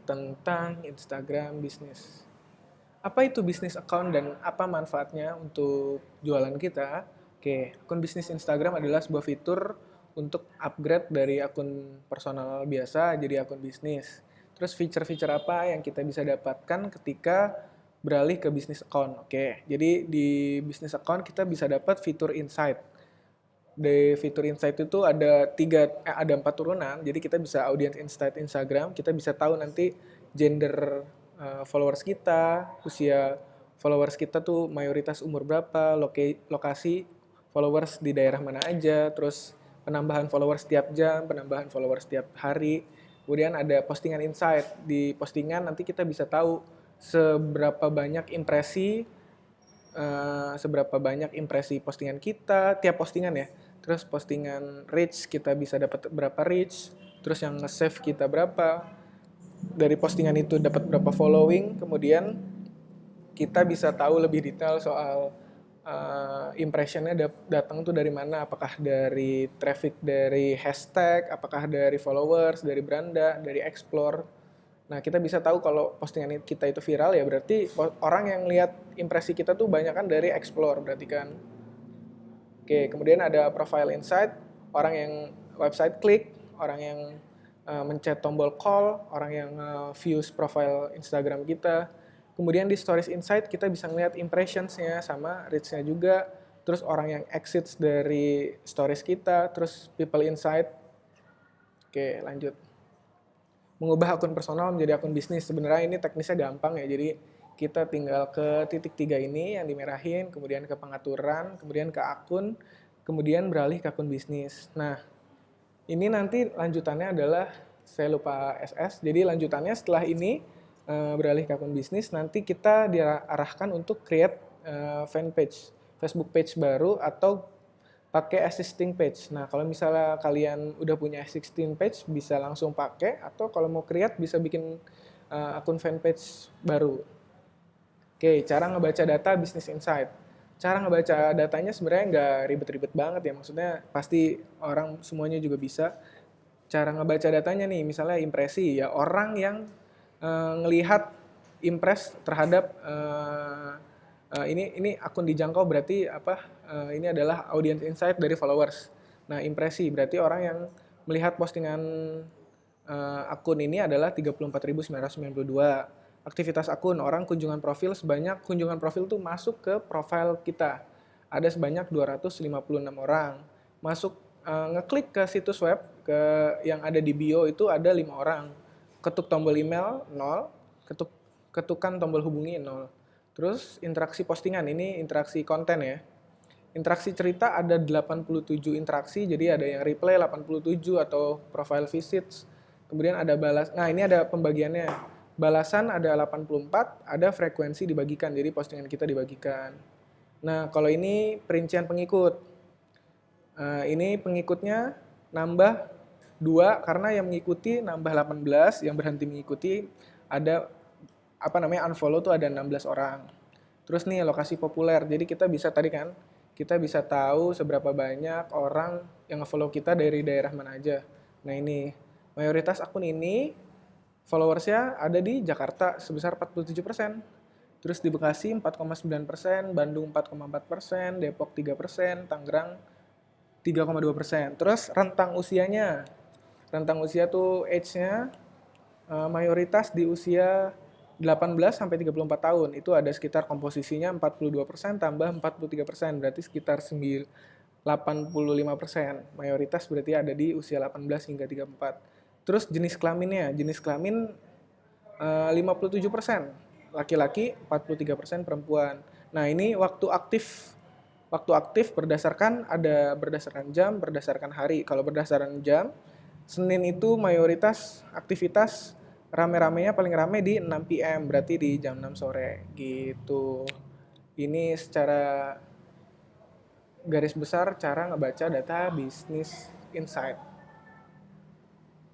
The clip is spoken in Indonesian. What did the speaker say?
tentang Instagram bisnis. Apa itu bisnis account dan apa manfaatnya untuk jualan kita? Oke, akun bisnis Instagram adalah sebuah fitur untuk upgrade dari akun personal biasa jadi akun bisnis. Terus fitur-fitur apa yang kita bisa dapatkan ketika beralih ke bisnis account? Oke, jadi di bisnis account kita bisa dapat fitur insight. Di fitur insight itu ada 4 turunan. Jadi kita bisa audience insight Instagram, kita bisa tahu nanti gender followers kita, usia followers kita tuh mayoritas umur berapa, lokasi followers di daerah mana aja, terus penambahan followers setiap jam, penambahan followers setiap hari. Kemudian ada postingan insight. Di postingan nanti kita bisa tahu seberapa banyak impresi postingan kita, tiap postingan ya. Terus postingan reach kita bisa dapat berapa reach, terus yang nge-save kita berapa. Dari postingan itu dapat berapa following, kemudian kita bisa tahu lebih detail soal impressionnya datang tuh dari mana, apakah dari traffic dari hashtag, apakah dari followers, dari beranda, dari explore. Nah, kita bisa tahu kalau postingan kita itu viral ya berarti orang yang lihat impresi kita tuh banyak kan dari explore berarti kan. Oke, kemudian ada profile insight, orang yang website klik, orang yang mencet tombol call, orang yang views profile Instagram kita. Kemudian di stories insight kita bisa ngeliat impressions-nya sama reach-nya juga. Terus orang yang exits dari stories kita, terus people insight. Oke, lanjut. Mengubah akun personal menjadi akun bisnis. Sebenarnya ini teknisnya gampang ya, jadi kita tinggal ke titik 3 ini yang dimerahin, kemudian ke pengaturan, kemudian ke akun, kemudian beralih ke akun bisnis. Nah, ini nanti lanjutannya adalah, saya lupa SS, jadi lanjutannya setelah ini beralih ke akun bisnis, nanti kita diarahkan untuk create fanpage, Facebook page baru atau pakai existing page. Nah, kalau misalnya kalian udah punya existing page, bisa langsung pakai, atau kalau mau create bisa bikin akun fanpage baru. Oke, cara ngebaca data Business Insight. Cara ngebaca datanya sebenarnya nggak ribet-ribet banget ya, maksudnya pasti orang semuanya juga bisa. Cara ngebaca datanya nih, misalnya impresi, ya orang yang ngelihat impress terhadap ini akun dijangkau berarti apa? Ini adalah audience insight dari followers. Nah, impresi berarti orang yang melihat postingan akun ini adalah 34.992. Aktivitas akun, orang kunjungan profil sebanyak kunjungan profil tuh masuk ke profil kita. Ada sebanyak 256 orang. Masuk ngeklik ke situs web yang ada di bio itu ada 5 orang. Ketuk tombol email 0, ketukan tombol hubungi 0. Terus interaksi postingan, ini interaksi konten ya. Interaksi cerita ada 87 interaksi, jadi ada yang reply 87 atau profile visits. Kemudian ada nah ini ada pembagiannya. Balasan ada 84, ada frekuensi dibagikan, jadi postingan kita dibagikan. Nah, kalau ini perincian pengikut. Ini pengikutnya nambah 2 karena yang mengikuti nambah 18, yang berhenti mengikuti ada unfollow tuh ada 16 orang. Terus nih lokasi populer. Jadi kita bisa tadi kan kita bisa tahu seberapa banyak orang yang nge-follow kita dari daerah mana aja. Nah, ini mayoritas akun ini followersnya ada di Jakarta sebesar 47%. Terus di Bekasi 4,9%, Bandung 4,4%, Depok 3%, Tangerang 3,2%. Terus rentang usianya. Rentang usia tuh age-nya mayoritas di usia 18 sampai 34 tahun. Itu ada sekitar komposisinya 42% tambah 43%, berarti sekitar 85%. Mayoritas berarti ada di usia 18 hingga 34. Terus jenis kelaminnya, jenis kelamin 57%, laki-laki 43% perempuan. Nah, ini waktu aktif berdasarkan jam, berdasarkan hari. Kalau berdasarkan jam, Senin itu mayoritas aktivitas rame-ramenya paling rame di 6 PM, berarti di jam 6 sore gitu. Ini secara garis besar cara ngebaca data bisnis insight.